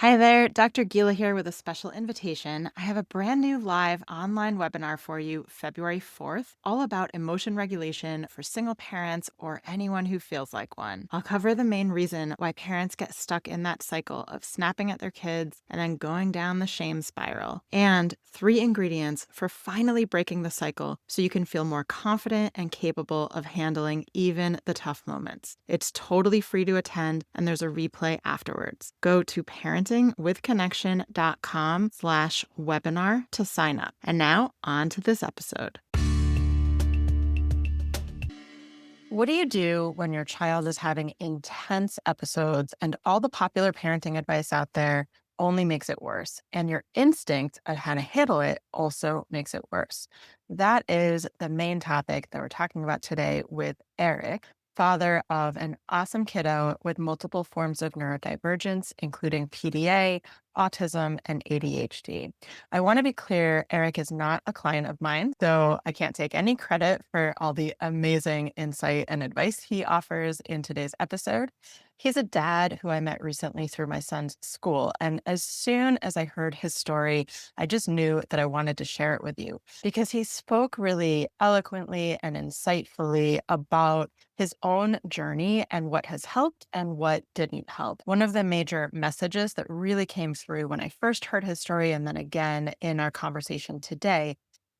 Hi there, Dr. Gila here with a special invitation. I have a brand new live online webinar for you February 4th, all about emotion regulation for single parents or anyone who feels like one. I'll cover the main reason why parents get stuck in that cycle of snapping at their kids and then going down the shame spiral, and 3 ingredients for finally breaking the cycle so you can feel more confident and capable of handling even the tough moments. It's totally free to attend, and there's a replay afterwards. Go to parentingwithconnection.com/webinar to sign up. And now on to this episode. What do you do when your child is having intense episodes and all the popular parenting advice out there only makes it worse, and your instinct at how to handle it also makes it worse? That is the main topic that we're talking about today with Eric, father of an awesome kiddo with multiple forms of neurodivergence, including PDA, autism, and ADHD. I want to be clear, Eric is not a client of mine, so I can't take any credit for all the amazing insight and advice he offers in today's episode. He's a dad who I met recently through my son's school. And as soon as I heard his story, I just knew that I wanted to share it with you because he spoke really eloquently and insightfully about his own journey and what has helped and what didn't help. One of the major messages that really came through when I first heard his story, and then again in our conversation today,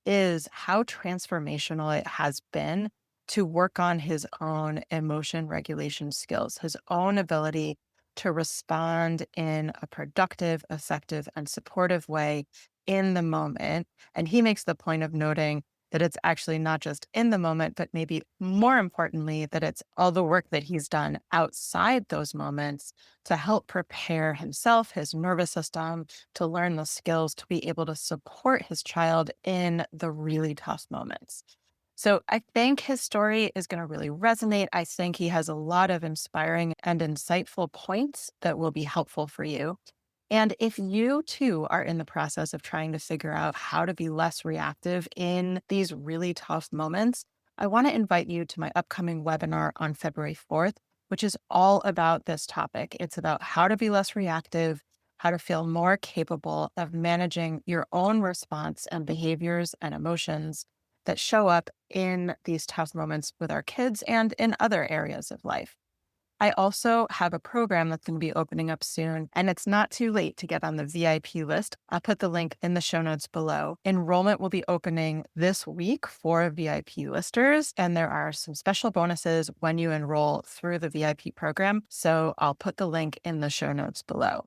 is how transformational it has been to work on his own emotion regulation skills, his own ability to respond in a productive, effective, and supportive way in the moment. And he makes the point of noting that it's actually not just in the moment, but maybe more importantly, that it's all the work that he's done outside those moments to help prepare himself, his nervous system, to learn the skills to be able to support his child in the really tough moments. So I think his story is going to really resonate. I think he has a lot of inspiring and insightful points that will be helpful for you. And if you too are in the process of trying to figure out how to be less reactive in these really tough moments, I want to invite you to my upcoming webinar on February 4th, which is all about this topic. It's about how to be less reactive, how to feel more capable of managing your own response and behaviors and emotions that show up in these tough moments with our kids and in other areas of life. I also have a program that's going to be opening up soon, and it's not too late to get on the VIP list. I'll put the link in the show notes below. Enrollment will be opening this week for VIP listers, and there are some special bonuses when you enroll through the VIP program. So I'll put the link in the show notes below.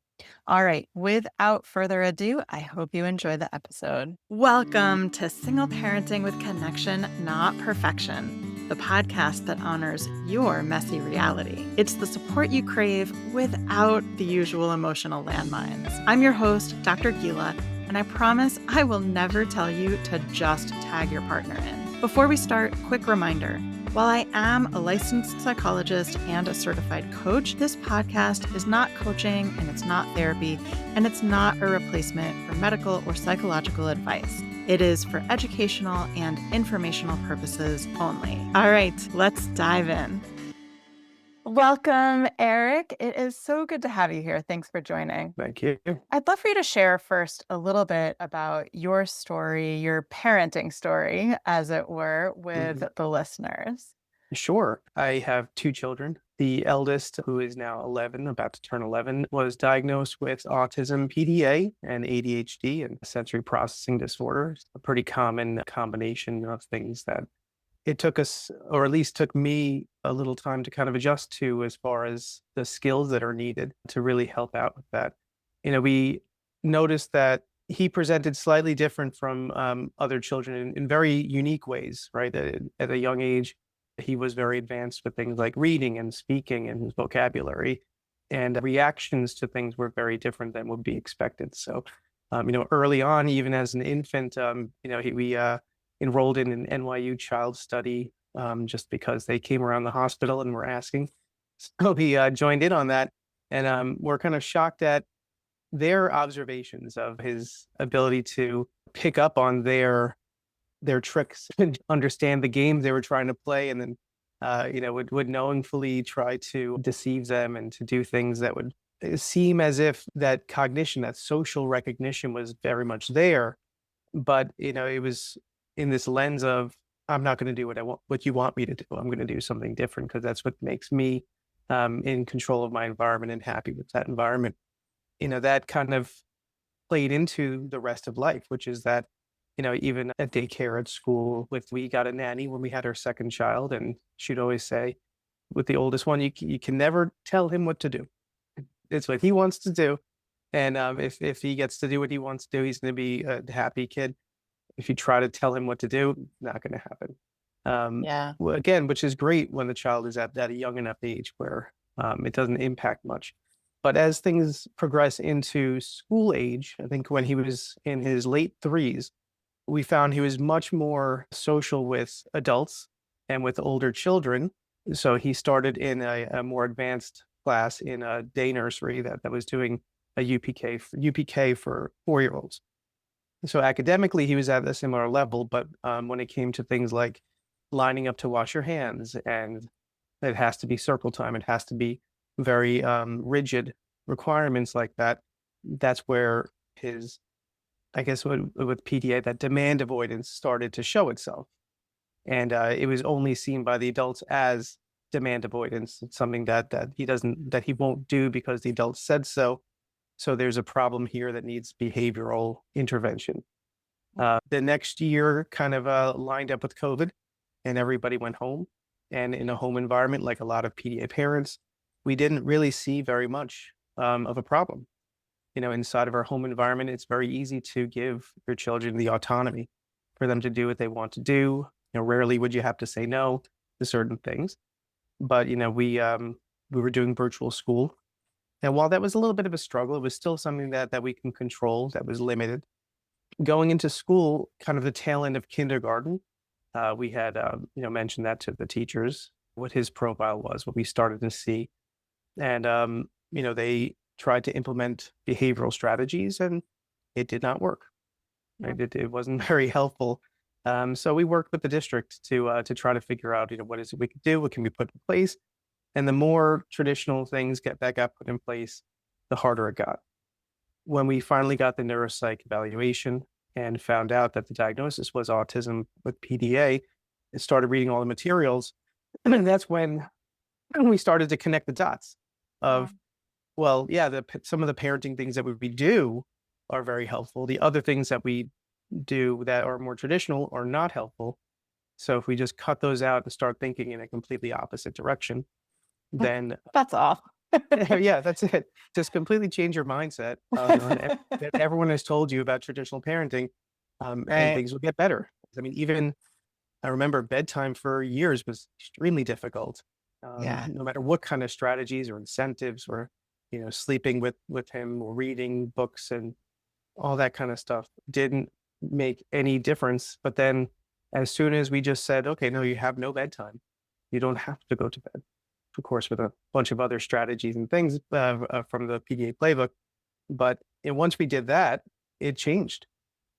All right, without further ado, I hope you enjoy the episode. Welcome to Single Parenting with Connection, Not Perfection, the podcast that honors your messy reality. It's the support you crave without the usual emotional landmines. I'm your host, Dr. Gila, and I promise I will never tell you to just tag your partner in. Before we start, quick reminder. While I am a licensed psychologist and a certified coach, this podcast is not coaching and it's not therapy, and it's not a replacement for medical or psychological advice. It is for educational and informational purposes only. All right, let's dive in. Welcome, Eric. It is so good to have you here. Thanks for joining. Thank you. I'd love for you to share first a little bit about your story, your parenting story, as it were, with the listeners. Sure. I have two children. The eldest, who is now 11, about to turn 11, was diagnosed with autism, PDA, and ADHD, and sensory processing disorder. A pretty common combination of things that it took us, or at least took me, a little time to kind of adjust to as far as the skills that are needed to really help out with that. We noticed that he presented slightly different from other children in very unique ways, right? At a young age, he was very advanced with things like reading and speaking and his vocabulary, and reactions to things were very different than would be expected. So, early on, even as an infant, we enrolled in an NYU child study just because they came around the hospital and were asking. So he joined in on that, and we're kind of shocked at their observations of his ability to pick up on their tricks and understand the game they were trying to play, and then would knowingly try to deceive them and to do things that would seem as if that cognition, that social recognition was very much there, but it was in this lens of I'm not going to do what you want me to do. I'm going to do something different because that's what makes me in control of my environment and happy with that environment. That kind of played into the rest of life, which is that, even at daycare at school, we got a nanny when we had our second child, and she'd always say, with the oldest one, you can never tell him what to do. It's what he wants to do, and if he gets to do what he wants to do, he's going to be a happy kid. If you try to tell him what to do, not going to happen. Yeah. Well, again, which is great when the child is at that young enough age where it doesn't impact much. But as things progress into school age, I think when he was in his late threes, we found he was much more social with adults and with older children. So he started in a more advanced class in a day nursery that was doing a UPK for 4 year olds. So academically, he was at a similar level, but when it came to things like lining up to wash your hands, and it has to be circle time, it has to be very rigid requirements like that. That's where his, I guess, with PDA, that demand avoidance started to show itself, and it was only seen by the adults as demand avoidance. It's something that he won't do because the adults said so. So there's a problem here that needs behavioral intervention. The next year kind of lined up with COVID, and everybody went home. And in a home environment, like a lot of PDA parents, we didn't really see very much of a problem. Inside of our home environment, it's very easy to give your children the autonomy for them to do what they want to do. Rarely would you have to say no to certain things. But we were doing virtual school, and while that was a little bit of a struggle, it was still something that we can control. That was limited going into school, kind of the tail end of kindergarten, we had mentioned that to the teachers what his profile was, what we started to see, and they tried to implement behavioral strategies, and it did not work. Yeah. Right, it wasn't very helpful. So we worked with the district to try to figure out what is it we could do, what can we put in place, and the more traditional things that got put in place, the harder it got when we finally got the neuropsych evaluation and found out that the diagnosis was autism with PDA, and started reading all the materials. And that's when we started to connect the dots Yeah. of, well, yeah, some of the parenting things that we do are very helpful. The other things that we do that are more traditional are not helpful. So if we just cut those out and start thinking in a completely opposite direction, then That's all. yeah, that's it. Just completely change your mindset that everyone has told you about traditional parenting, and Right. things will get better. I mean, even I remember bedtime for years was extremely difficult. Yeah. No matter what kind of strategies or incentives or sleeping with him or reading books and all that kind of stuff didn't make any difference. But then, as soon as we just said, "Okay, no, you have no bedtime. You don't have to go to bed," of course, with a bunch of other strategies and things from the PDA playbook. But once we did that, it changed.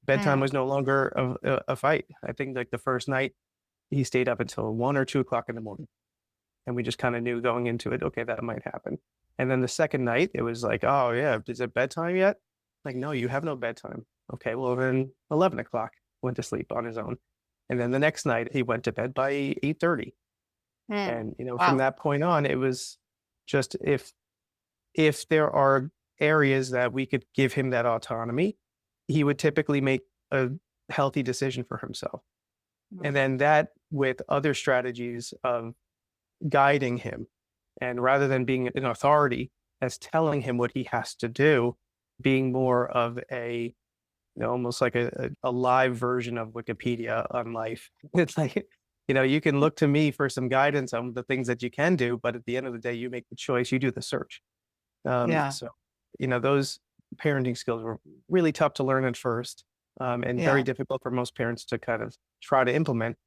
Bedtime Mm. was no longer a fight. I think like the first night he stayed up until 1 or 2 o'clock in the morning, and we just kind of knew going into it, okay, that might happen. And then the second night, it was like, oh yeah, is it bedtime yet? Like, no, you have no bedtime. Okay, well then 11 o'clock went to sleep on his own, and then the next night he went to bed by 8:30. Mm. And from Wow. that point on, it was just if there are areas that we could give him that autonomy, he would typically make a healthy decision for himself. And Mm. then that with other strategies of guiding him, and rather than being an authority as telling him what he has to do, being more of a almost like a live version of Wikipedia on life. It's like, you can look to me for some guidance on the things that you can do, but at the end of the day, you make the choice, you do the search. Yeah. So, those parenting skills were really tough to learn at first, and very Yeah. difficult for most parents to kind of try to implement.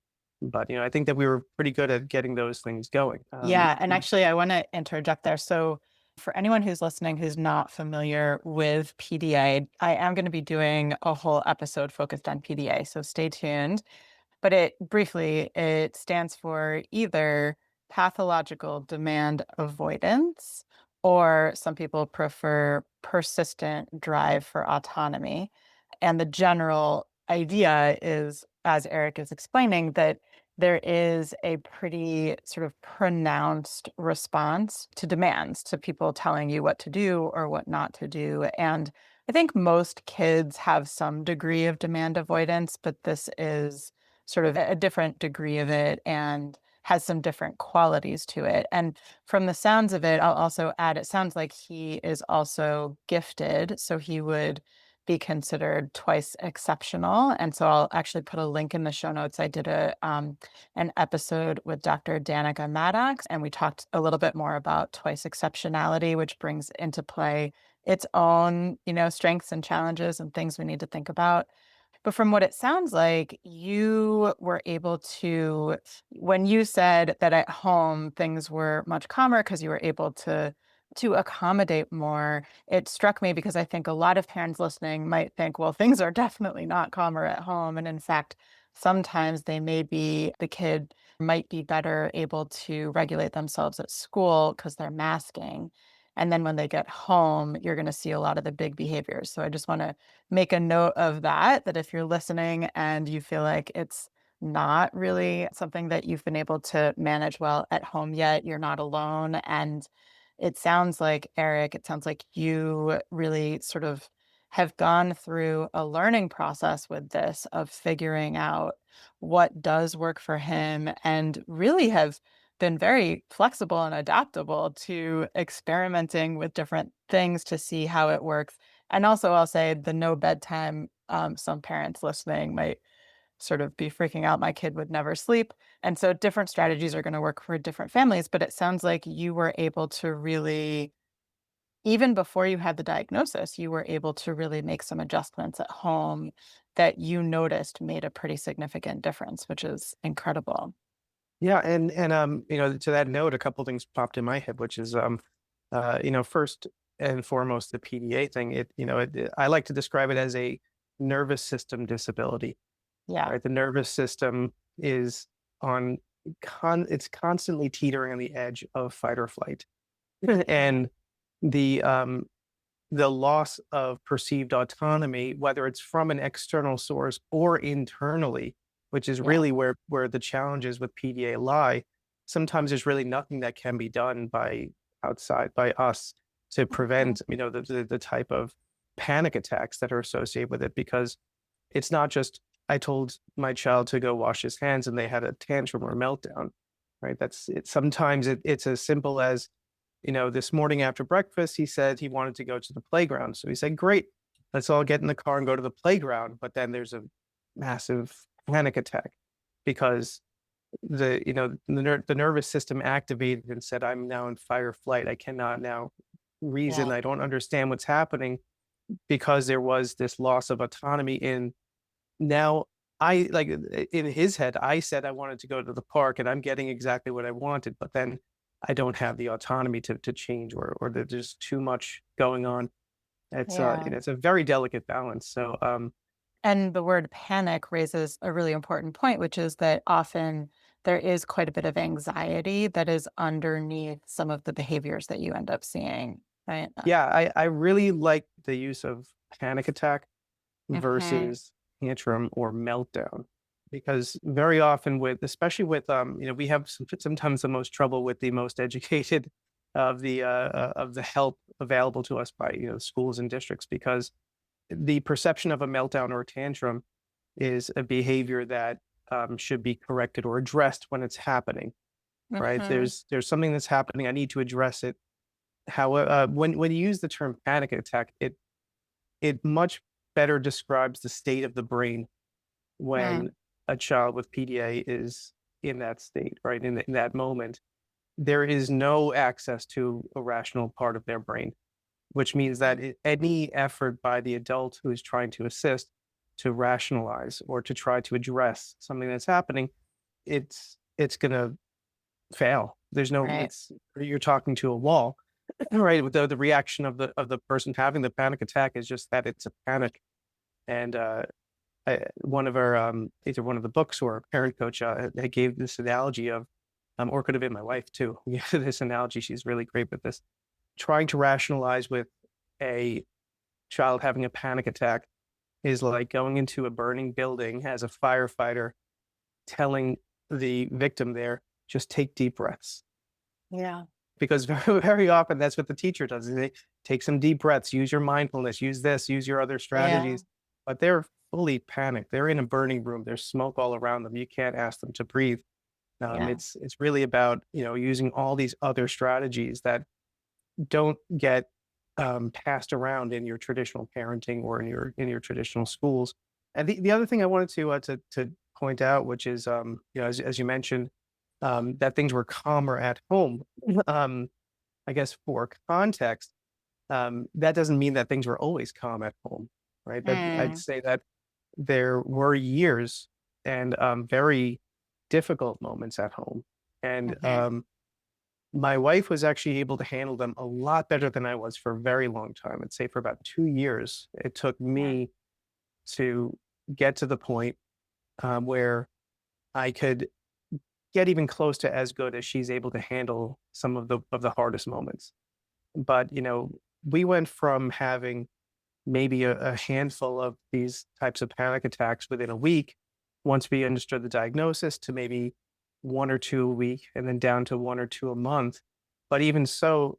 But, I think that we were pretty good at getting those things going. Yeah, and actually, I want to interject there. So, for anyone who's listening who's not familiar with PDA, I am going to be doing a whole episode focused on PDA. So, stay tuned. But it stands for either pathological demand avoidance or some people prefer persistent drive for autonomy. And the general idea is, as Eric is explaining, that there is a pretty sort of pronounced response to demands, to people telling you what to do or what not to do. And I think most kids have some degree of demand avoidance, but this is sort of a different degree of it and has some different qualities to it. And from the sounds of it, I'll also add, it sounds like he is also gifted, so he would be considered twice exceptional. And so I'll actually put a link in the show notes. I did an episode with Dr. Danica Maddox, and we talked a little bit more about twice exceptionality, which brings into play its own, strengths and challenges and things we need to think about. But from what it sounds like, you were able to, when you said that at home things were much calmer because you were able to accommodate more, it struck me because I think a lot of parents listening might think, well, things are definitely not calmer at home. And in fact, sometimes the kid might be better able to regulate themselves at school because they're masking. And then when they get home, you're going to see a lot of the big behaviors. So I just want to make a note of that, that if you're listening and you feel like it's not really something that you've been able to manage well at home yet, you're not alone. And it sounds like, Eric, it sounds like you really sort of have gone through a learning process with this of figuring out what does work for him and really have been very flexible and adaptable to experimenting with different things to see how it works. And also, I'll say the no bedtime, some parents listening might sort of be freaking out. My kid would never sleep. And so different strategies are going to work for different families. But it sounds like you were able to really, even before you had the diagnosis, you were able to really make some adjustments at home that you noticed made a pretty significant difference, which is incredible. Yeah, and to that note, a couple things popped in my head, which is first and foremost, the PDA thing. I like to describe it as a nervous system disability, Yeah. right? The nervous system is on it's constantly teetering on the edge of fight or flight. Yeah. And the the loss of perceived autonomy, whether it's from an external source or internally, which is Yeah. really where the challenges with PDA lie. Sometimes there's really nothing that can be done by us to Mhm. prevent, the type of panic attacks that are associated with it, because it's not just I told my child to go wash his hands and they had a tantrum or meltdown, right? That's it. Sometimes it's as simple as, this morning after breakfast, he said he wanted to go to the playground. So he said, great, let's all get in the car and go to the playground. But then there's a massive panic attack because the nervous system activated and said, I'm now in fight or flight. I cannot now reason. Yeah. I don't understand what's happening, because there was this loss of autonomy in now. I like in his head, I said I wanted to go to the park and I'm getting exactly what I wanted, but then I don't have the autonomy to change, or there's just too much going on. Yeah. It's a very delicate balance. So And the word panic raises a really important point, which is that often there is quite a bit of anxiety that is underneath some of the behaviors that you end up seeing, right? yeah, I really like the use of panic attack Mhm. versus tantrum or meltdown, because very often especially with we have sometimes the most trouble with the most educated of the help available to us by schools and districts, because the perception of a meltdown or a tantrum is a behavior that should be corrected or addressed when it's happening, right? Mhm. There's something that's happening, I need to address it. However, when you use the term panic attack, it much better describes the state of the brain when Mm. a child with PDA is in that state, right? In that moment, there is no access to a rational part of their brain, which means that Mhm. any effort by the adult who is trying to assist to rationalize or to try to address something that's happening, it's going to fail. There's no, Right. it's you're talking to a wall, right? With the reaction of the person having the panic attack is just that it's a panic. And one of our either one of the books or a parent coach gave this analogy of or could have been my wife too. Yeah, this analogy, she's really great with this. trying to rationalize with a child having a panic attack is like going into a burning building as a firefighter, telling the victim there, just take deep breaths. Yeah. Because very, very often that's what the teacher does. They take some deep breaths, use your mindfulness, use this, use your other Yeah. strategies. But they're fully panicked. They're in a burning room. There's smoke all around them. You can't ask them to breathe. Yeah. It's really about using all these other strategies that don't get passed around in your traditional parenting or in your traditional schools. And the other thing I wanted to point out, which is as you mentioned, that things were calmer at home. um, I guess for context, that doesn't mean that things were always calm at home, right? That I'd Mm. say that there were years and very difficult moments at home, and Mhm. my wife was actually able to handle them a lot better than I was for a very long time. I'd say for about 2 years, it took Yeah. me to get to the point where I could get even close to as good as she's able to handle some of the hardest moments. But we went from having maybe a handful of these types of panic attacks within a week once we understood the diagnosis to maybe one or two a week and then down to one or two a month. But even so,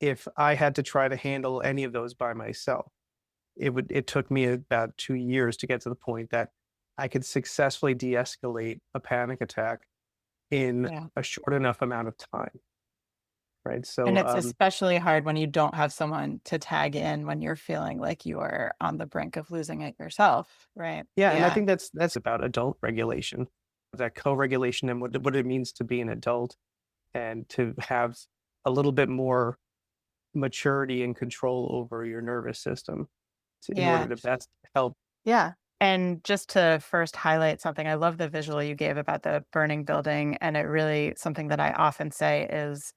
if I had to try to handle any of those by myself, it took me about 2 years to get to the point that I could successfully de-escalate a panic attack in Yeah. a short enough amount of time, right? And So, it's especially hard when you don't have someone to tag in when you're feeling like you are on the brink of losing it yourself, right? yeah, and I Yeah. think that's about adult regulation, that co-regulation and what it means to be an adult and to have a little bit more maturity and control over your nervous system in order Yeah. to best help. Yeah. And just to first highlight something, I love the visual you gave about the burning building. And it really, something that I often say is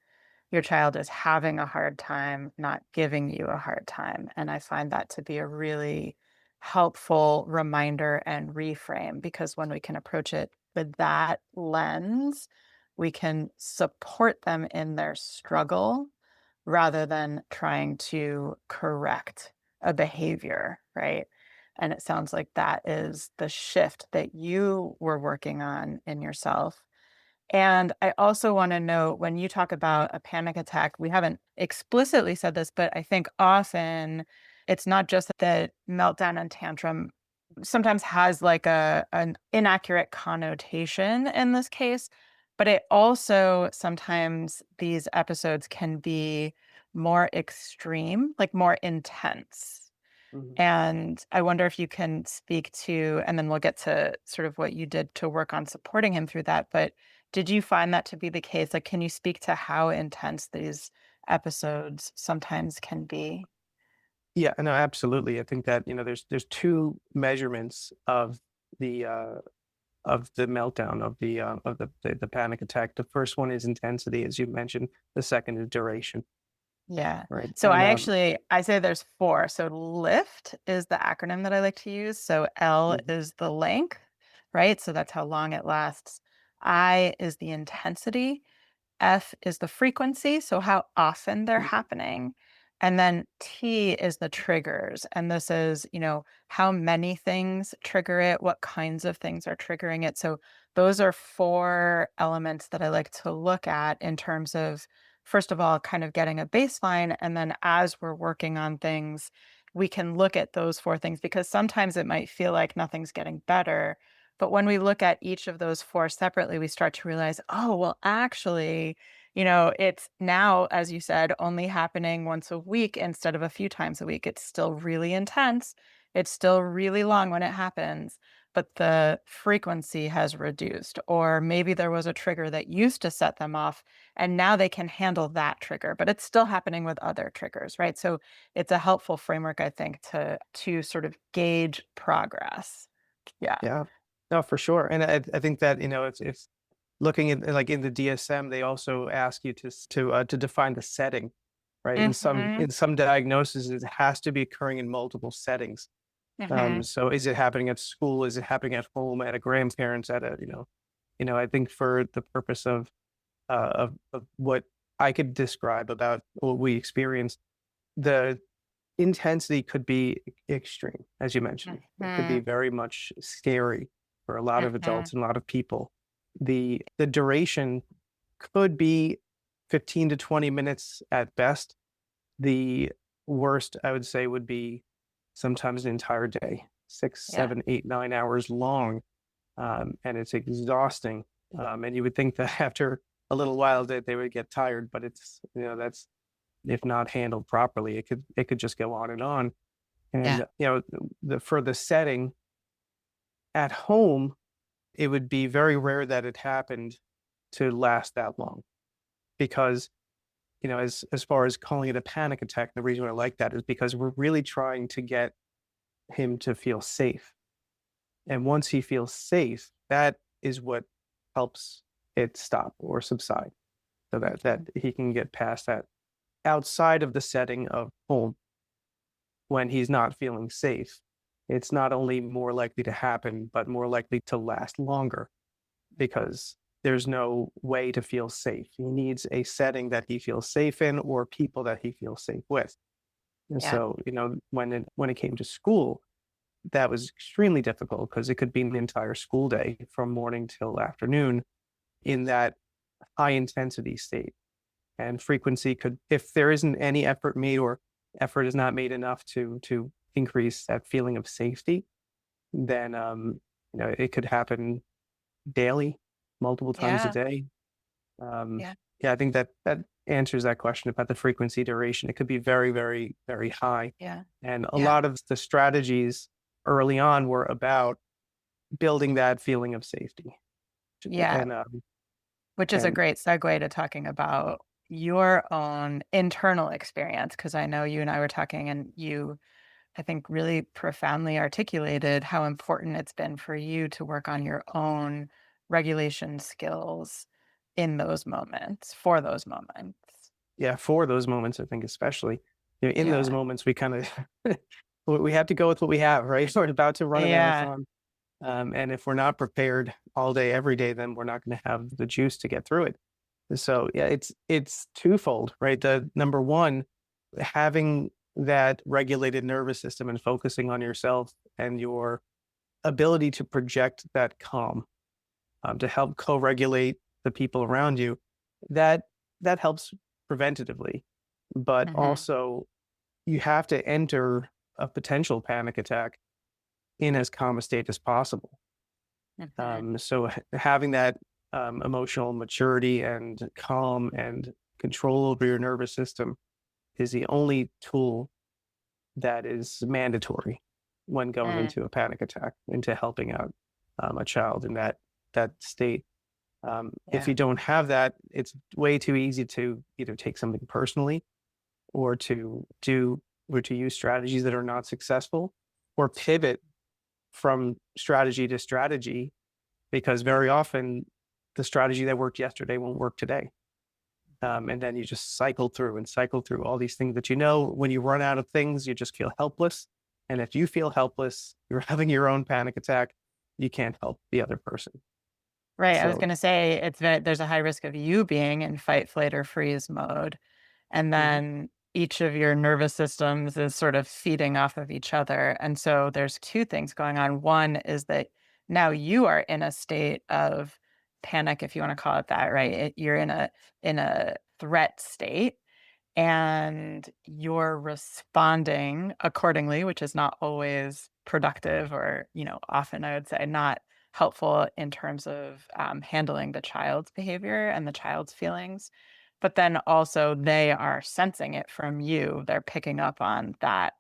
your child is having a hard time, not giving you a hard time. And I find that to be a really helpful reminder and reframe because when we can approach it with that lens, we can support them in their struggle rather than trying to correct a behavior, right? And it sounds like that is the shift that you were working on in yourself. And I also want to know when you talk about a panic attack, we haven't explicitly said this, but I think often it's not just that meltdown and tantrum sometimes has like an inaccurate connotation in this case, but it also sometimes these episodes can be more extreme, like more intense. Mhm. And I wonder if you can speak to, and then we'll get to sort of what you did to work on supporting him through that. But did you find that to be the case? Like, can you speak to how intense these episodes sometimes can be? Yeah, no, absolutely. I think that there's two measurements of the meltdown of the panic attack. The first one is intensity, as you mentioned. The second is duration, Yeah. right? So And I say there's four. So LIFT is the acronym that I like to use. So L mhm, is the length, right? So that's how long it lasts. I is the intensity. F is the frequency, so how often they're mhm, happening. And then T is the triggers. And this is, how many things trigger it, what kinds of things are triggering it. So those are four elements that I like to look at in terms of, first of all, kind of getting a baseline. And then as we're working on things, we can look at those four things because sometimes it might feel like nothing's getting better. But when we look at each of those four separately, we start to realize, oh, well, actually, it's now, as you said, only happening once a week instead of a few times a week. It's still really intense. It's still really long when it happens, but the frequency has reduced. Or maybe there was a trigger that used to set them off, and now they can handle that trigger, but it's still happening with other triggers, right? So it's a helpful framework, I think, to sort of gauge progress. Yeah. yeah, no, for sure. And I think that it's looking at like in the DSM, they also ask you to define the setting, right? Mhm. In some diagnoses, it has to be occurring in multiple settings. Mhm. So is it happening at school? Is it happening at home, at a grandparent's, at a, I think for the purpose of what I could describe about what we experienced, the intensity could be extreme, as you mentioned. It could be Mhm, very much scary for a lot of mhm. adults and a lot of people. The duration could be 15 to 20 minutes at best. The worst, I would say, would be sometimes an entire day, 6, Yeah, 7, 8, 9 hours long, and it's exhausting. And you would think that after a little while that they would get tired, but that's if not handled properly, it could just go on and on. yeah, And for the setting at home, it would be very rare that it happened to last that long because as far as calling it a panic attack, the reason I like that is because we're really trying to get him to feel safe. And once he feels safe, that is what helps it stop or subside so that mhm. he can get past that. Outside of the setting of home, when he's not feeling safe, it's not only more likely to happen, but more likely to last longer because there's no way to feel safe. He needs a setting that he feels safe in or people that he feels safe with. And Yeah, so, when it came to school, that was extremely difficult because it could be an entire school day from morning till afternoon in that high intensity state. And frequency could, if there isn't any effort made or effort is not made enough to increase that feeling of safety, then it could happen daily, multiple times a yeah, day. Um, yeah, yeah, I think that answers that question about the frequency duration. It could be very, very, very high. yeah, And a yeah, lot of the strategies early on were about building that feeling of safety. yeah. And Which is a and great segue to talking about your own internal experience, because I know you and I were talking, and you, I think, really profoundly articulated how important it's been for you to work on your own regulation skills in those moments, for those moments. yeah, for those moments, I think especially in those Yeah. moments, we kind of we have to go with what we have, right? We're about to run a Yeah. marathon, and if we're not prepared all day, every day, then we're not going to have the juice to get through it. So yeah, it's twofold, right? The number one, having that regulated nervous system and focusing on yourself and your ability to project that calm, to help co-regulate the people around you, that that helps preventatively. But Mhm. also, you have to enter a potential panic attack in as calm a state as possible. Mhm. So having that emotional maturity and calm and control over your nervous system is the only tool that is mandatory when going Mm. into a panic attack, into helping out a child in that state. If Yeah. you don't have that, it's way too easy to either take something personally or to use strategies that are not successful or pivot from strategy to strategy because very often the strategy that worked yesterday won't work today. And then you just cycle through and cycle through all these things that when you run out of things, you just feel helpless. And if you feel helpless, you're having your own panic attack, you can't help the other person. Right, I was So, gonna say there's a high risk of you being in fight, flight, or freeze mode, and mhm, then each of your nervous systems is sort of feeding off of each other, and so there's 2 things going on. One is that now you are in a state of panic, if you wanna call it that, right? You're in a threat state, and you're responding accordingly, which is not always productive or, often I would say not helpful in terms of handling the child's behavior and the child's feelings. But then also they are sensing it from you. They're picking up on that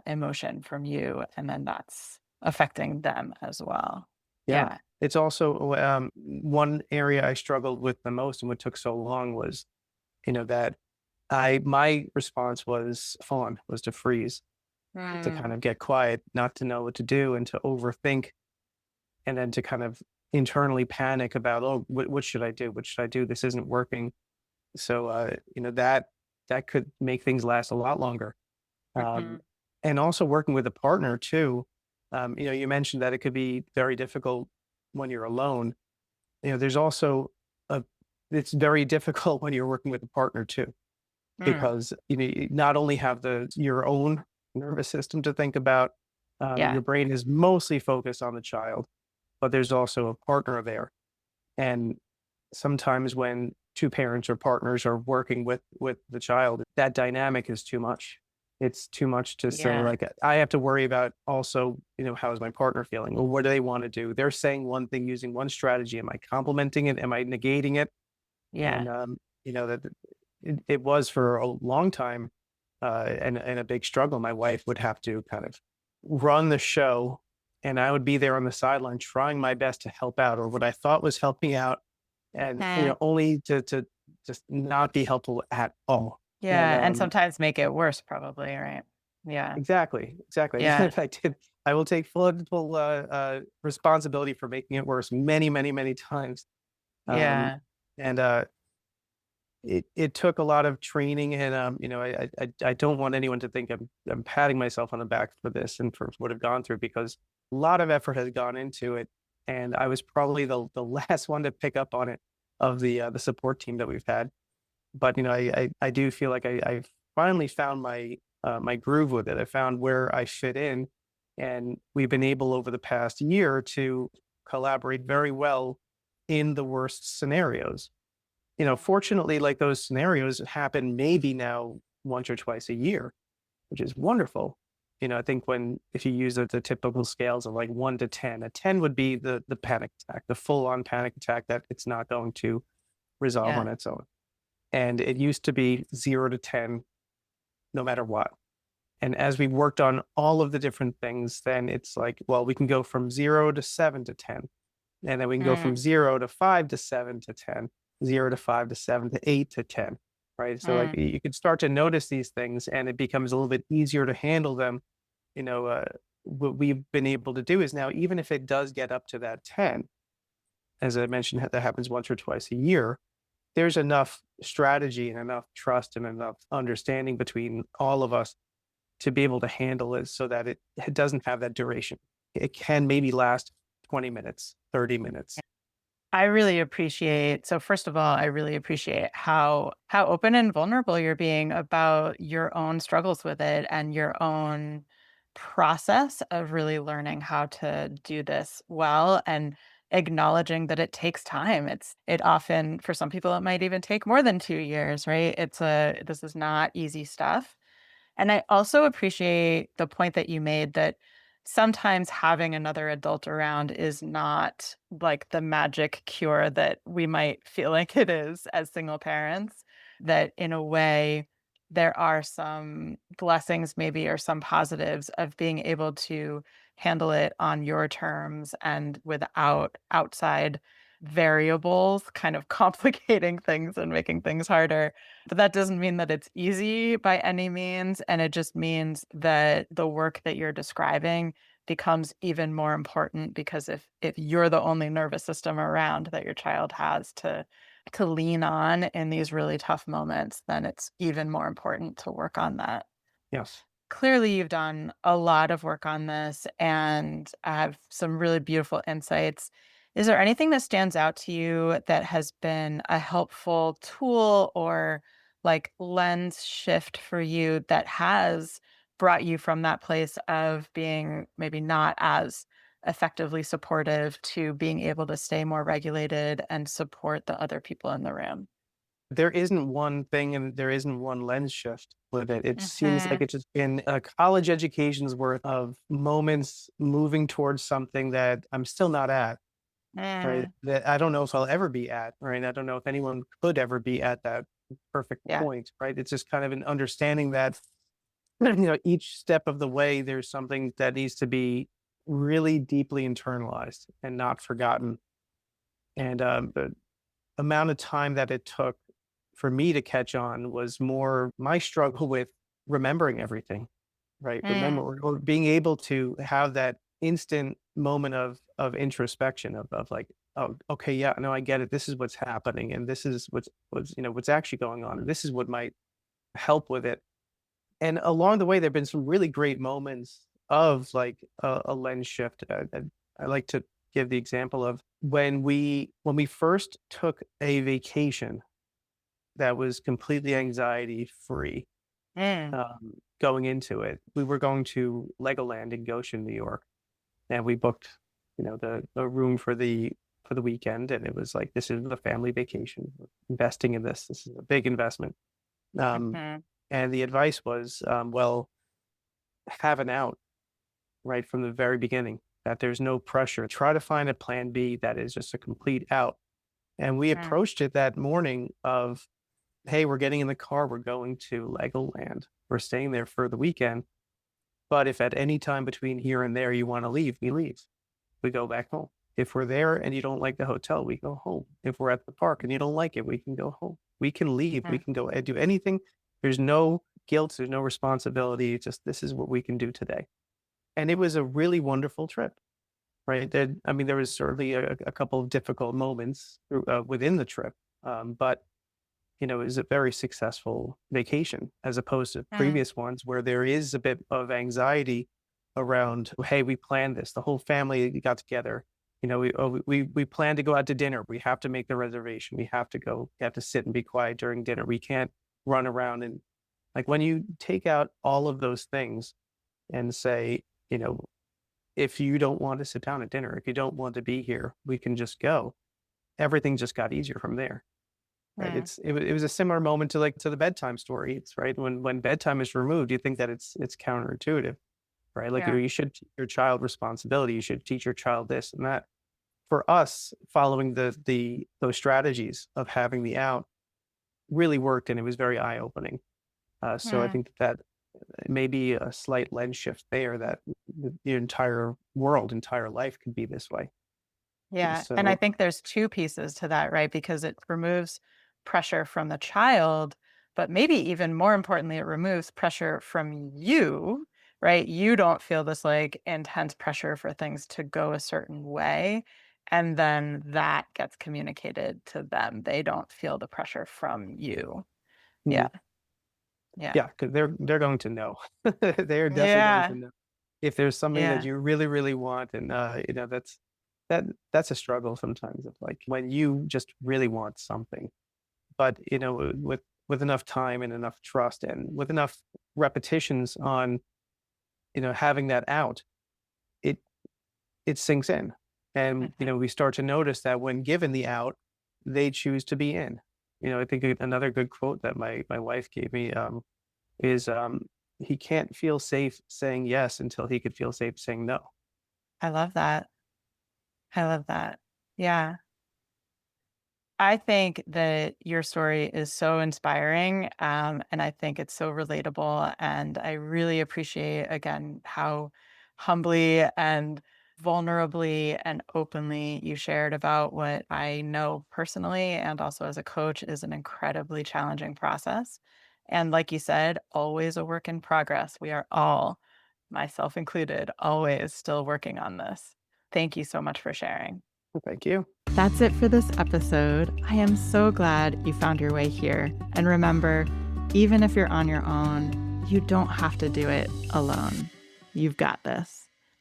emotion from you, and then that's affecting them as well. yeah. Yeah. It's also one area I struggled with the most and what took so long was, that my response was fawn, was to freeze, to kind Mm, of get quiet, not to know what to do and to overthink and then to kind of internally panic about, oh, what should I do? What should I do? This isn't working. So, that could make things last a lot longer. Um, mhm, and also working with a partner too. You mentioned that it could be very difficult when you're alone. There's also a it's very difficult when you're working with a partner too, Mm, because you not only have your own nervous system to think about, yeah. your brain is mostly focused on the child, but there's also a partner there. And sometimes when two parents or partners are working with the child, that dynamic is too much. It's too much to say, Yeah. like, I have to worry about also, how is my partner feeling? Or what do they want to do? They're saying one thing using one strategy. Am I complimenting it? Am I negating it? Yeah. And that it was for a long time, and a big struggle. My wife would have to kind of run the show, and I would be there on the sideline trying my best to help out, or what I thought was helping out, and Eh, only to just not be helpful at all. And yeah, and sometimes make it worse probably, right? Yeah. exactly, exactly. Yeah. If I did, I will take full responsibility for making it worse many, many, many times. Um, Yeah. and it took a lot of training, and I don't want anyone to think I'm patting myself on the back for this and for what I've gone through, because a lot of effort has gone into it, and I was probably the last one to pick up on it of the support team that we've had. But I do feel like I've finally found my groove with it. I found where I fit in, and we've been able over the past year to collaborate very well in the worst scenarios. Fortunately, like, those scenarios happen maybe now once or twice a year, which is wonderful. I think if you use the typical scales of like 1 to 10, a 10 would be the panic attack, the full on panic attack that it's not going to resolve on Yeah. its own. And it used to be 0 to 10, no matter what. And as we worked on all of the different things, then it's like, well, we can go from 0 to 7 to 10. And then we can go from Mm, 0 to 5 to 7 to 10, 0 to 5 to 7 to 8 to 10. Right. So, like, mm, you can start to notice these things, and it becomes a little bit easier to handle them. You know, uh, what we've been able to do is now, even if it does get up to that 10, as I mentioned, that happens once or twice a year, there's enough strategy and enough trust and enough understanding between all of us to be able to handle it so that it doesn't have that duration. It can maybe last 20 minutes, 30 minutes. I really appreciate so first of all, I really appreciate how open and vulnerable you're being about your own struggles with it and your own process of really learning how to do this well and acknowledging that it takes time. It often for some people it might even take more than 2 years, right? This is not easy stuff. And I also appreciate the point that you made that sometimes having another adult around is not like the magic cure that we might feel like it is as single parents. That in a way, there are some blessings, maybe, or some positives of being able to handle it on your terms and without outside variables kind of complicating things and making things harder. But that doesn't mean that it's easy by any means, and it just means that the work that you're describing becomes even more important because if you're the only nervous system around that your child has to lean on in these really tough moments, then it's even more important to work on that. Yes. Clearly, you've done a lot of work on this and have some really beautiful insights. Is there anything that stands out to you that has been a helpful tool or like lens shift for you that has brought you from that place of being maybe not as effectively supportive to being able to stay more regulated and support the other people in the room? There isn't one thing, and there isn't one lens shift with it. It seems like Mhm. it's just been a college education's worth of moments moving towards something that I'm still not at, right? Mm, That I don't know if I'll ever be at, right? I don't know if anyone could ever be at that perfect yeah. point, right? It's just kind of an understanding that, each step of the way, there's something that needs to be really deeply internalized and not forgotten. And the amount of time that it took for me to catch on was more my struggle with remembering everything, right? Remember, Mm, or being able to have that instant moment of introspection of like, oh, okay, yeah, no, I get it. This is what's happening, and this is what's actually going on, and this is what might help with it. And along the way, there've been some really great moments of like a lens shift. I like to give the example of when we first took a vacation that was completely anxiety free. Mm, Going into it, we were going to Legoland in Goshen, New York, and we booked, the room for the weekend, and it was like, this is a family vacation. We're investing in this. This is a big investment. Um, mhm, and the advice was, well, have an out right from the very beginning. That there's no pressure. Try to find a plan B that is just a complete out. And we mm, approached it that morning of, hey, we're getting in the car. We're going to Legoland. We're staying there for the weekend. But if at any time between here and there you want to leave, we leave. We go back home. If we're there and you don't like the hotel, we go home. If we're at the park and you don't like it, we can go home. We can leave. We mm, can go and do anything. There's no guilt. There's no responsibility. It's just, this is what we can do today. And it was a really wonderful trip, right? I mean, there was certainly a couple of difficult moments within the trip, but it was a very successful vacation as opposed to mm, previous ones where there is a bit of anxiety around, hey, we planned this. The whole family got together. We plan to go out to dinner. We have to make the reservation. We have to go. We have to sit and be quiet during dinner. We can't run around and like when you take out all of those things and say, you know, if you don't want to sit down at dinner, if you don't want to be here, we can just go. Everything just got easier from there. Right. mm. It was a similar moment to like to the bedtime story. It's right when bedtime is removed, you think that it's counterintuitive, right? Like Yeah. you should teach your child responsibility. You should teach your child this and that. For us, following the those strategies of having the out really worked, and it was very eye opening. So I Mm. think that may be a slight lens shift there that the entire world, entire life could be this way. Yeah, and I So think there's 2 pieces to that, right? Because it removes pressure from the child, but maybe even more importantly, it removes pressure from you, right? You don't feel this, like, intense pressure for things to go a certain way, and then that gets communicated to them. They don't feel the pressure from you. Yeah, mm, yeah. yeah, because they're going to know. They're definitely going to Yeah, know if there's something that yeah. you really, really want, and that's a struggle sometimes of like when you just really want something, but with enough time and enough trust and with enough repetitions on having that out, it it sinks in, and Mhm. we start to notice that when given the out, they choose to be in. I think another good quote that my wife gave me is he can't feel safe saying yes until he could feel safe saying no. I love that. I love that. Yeah. I think that your story is so inspiring, and I think it's so relatable. And I really appreciate, again, how humbly and vulnerably and openly you shared about what I know personally and also as a coach is an incredibly challenging process. And like you said, always a work in progress. We are all, myself included, always still working on this. Thank you so much for sharing. Thank you. That's it for this episode. I am so glad you found your way here. And remember, even if you're on your own, you don't have to do it alone. You've got this.